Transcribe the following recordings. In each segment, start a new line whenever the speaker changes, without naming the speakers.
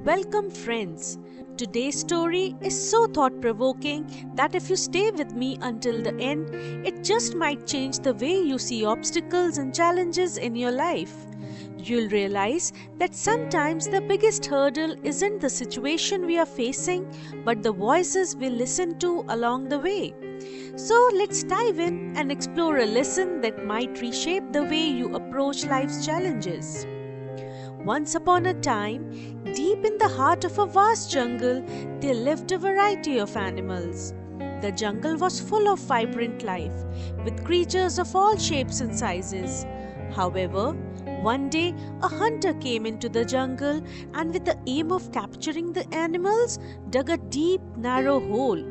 Welcome, friends. Today's story is so thought provoking that if you stay with me until the end, it just might change the way you see obstacles and challenges in your life. You'll realize that sometimes the biggest hurdle isn't the situation we are facing, but the voices we listen to along the way. So let's dive in and explore a lesson that might reshape the way you approach life's challenges. Once upon a time, deep in the heart of a vast jungle, there lived a variety of animals. The jungle was full of vibrant life, with creatures of all shapes and sizes. However, one day a hunter came into the jungle and, with the aim of capturing the animals, dug a deep, narrow hole.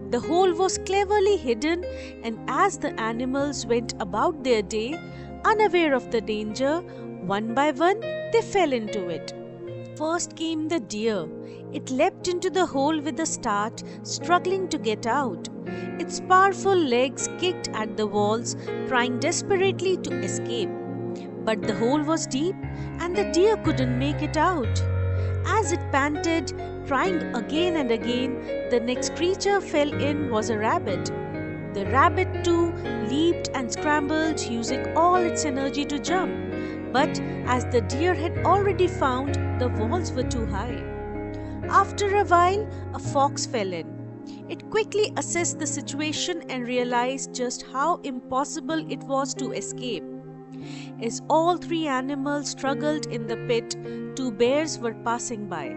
The hole was cleverly hidden, and as the animals went about their day, unaware of the danger, one by one they fell into it. First came the deer. It leapt into the hole with a start, struggling to get out. Its powerful legs kicked at the walls, trying desperately to escape. But the hole was deep, and the deer couldn't make it out. As it panted, trying again and again, the next creature fell in was a rabbit. The rabbit too leaped and scrambled, using all its energy to jump. But as the deer had already found, the walls were too high. After a while, a fox fell in. It quickly assessed the situation and realized just how impossible it was to escape. As all three animals struggled in the pit, two bears were passing by.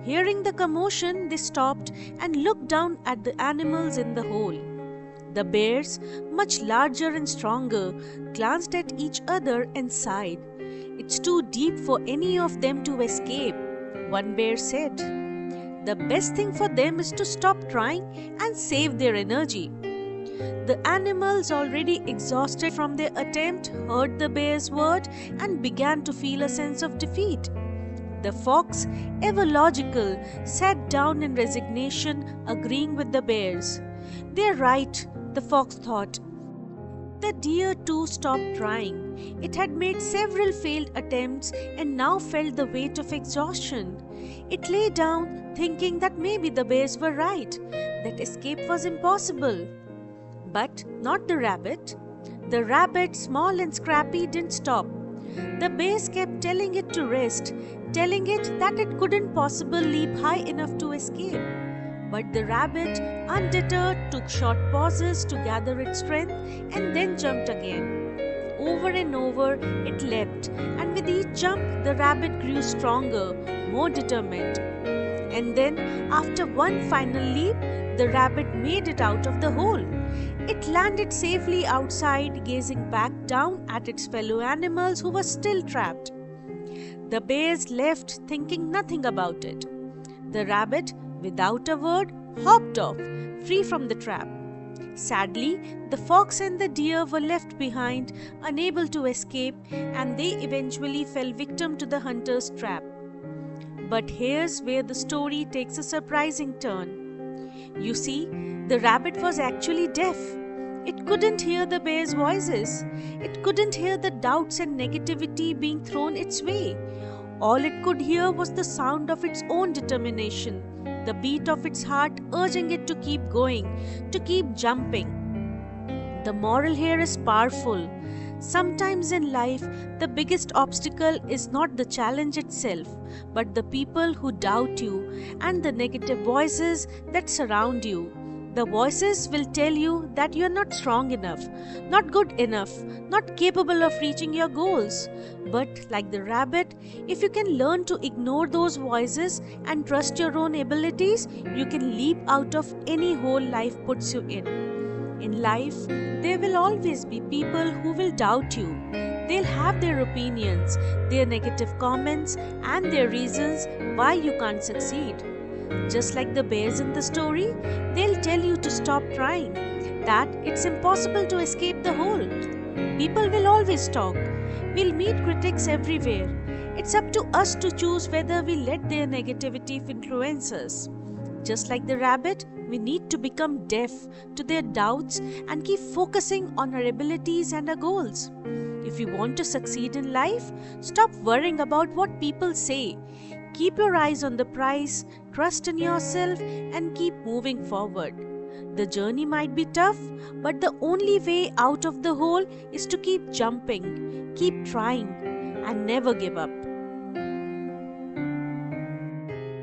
Hearing the commotion, they stopped and looked down at the animals in the hole. The bears, much larger and stronger, glanced at each other and sighed. "It's too deep for any of them to escape," one bear said. "The best thing for them is to stop trying and save their energy." The animals, already exhausted from their attempt, heard the bear's word and began to feel a sense of defeat. The fox, ever logical, sat down in resignation, agreeing with the bears. "They're right," the fox thought. The deer too stopped trying. It had made several failed attempts and now felt the weight of exhaustion. It lay down, thinking that maybe the bears were right, that escape was impossible. But not the rabbit. The rabbit, small and scrappy, didn't stop. The bears kept telling it to rest, telling it that it couldn't possibly leap high enough to escape. But the rabbit, undeterred, took short pauses to gather its strength and then jumped again. Over and over it leapt, and with each jump the rabbit grew stronger, more determined. And then, after one final leap, the rabbit made it out of the hole. It landed safely outside, gazing back down at its fellow animals who were still trapped. The bears left, thinking nothing about it. The rabbit, without a word, hopped off, free from the trap. Sadly, the fox and the deer were left behind, unable to escape, and they eventually fell victim to the hunter's trap. But here's where the story takes a surprising turn. You see, the rabbit was actually deaf. It couldn't hear the bear's voices. It couldn't hear the doubts and negativity being thrown its way. All it could hear was the sound of its own determination, the beat of its heart urging it to keep going, to keep jumping. The moral here is powerful. Sometimes in life, the biggest obstacle is not the challenge itself, but the people who doubt you and the negative voices that surround you. The voices will tell you that you are not strong enough, not good enough, not capable of reaching your goals. But like the rabbit, if you can learn to ignore those voices and trust your own abilities, you can leap out of any hole life puts you in. In life, there will always be people who will doubt you. They'll have their opinions, their negative comments, and their reasons why you can't succeed. Just like the bears in the story, they'll tell you to stop trying, that it's impossible to escape the hole. People will always talk. We'll meet critics everywhere. It's up to us to choose whether we let their negativity influence us. Just like the rabbit, we need to become deaf to their doubts and keep focusing on our abilities and our goals. If you want to succeed in life, stop worrying about what people say. Keep your eyes on the prize, trust in yourself, and keep moving forward. The journey might be tough, but the only way out of the hole is to keep jumping, keep trying, and never give up.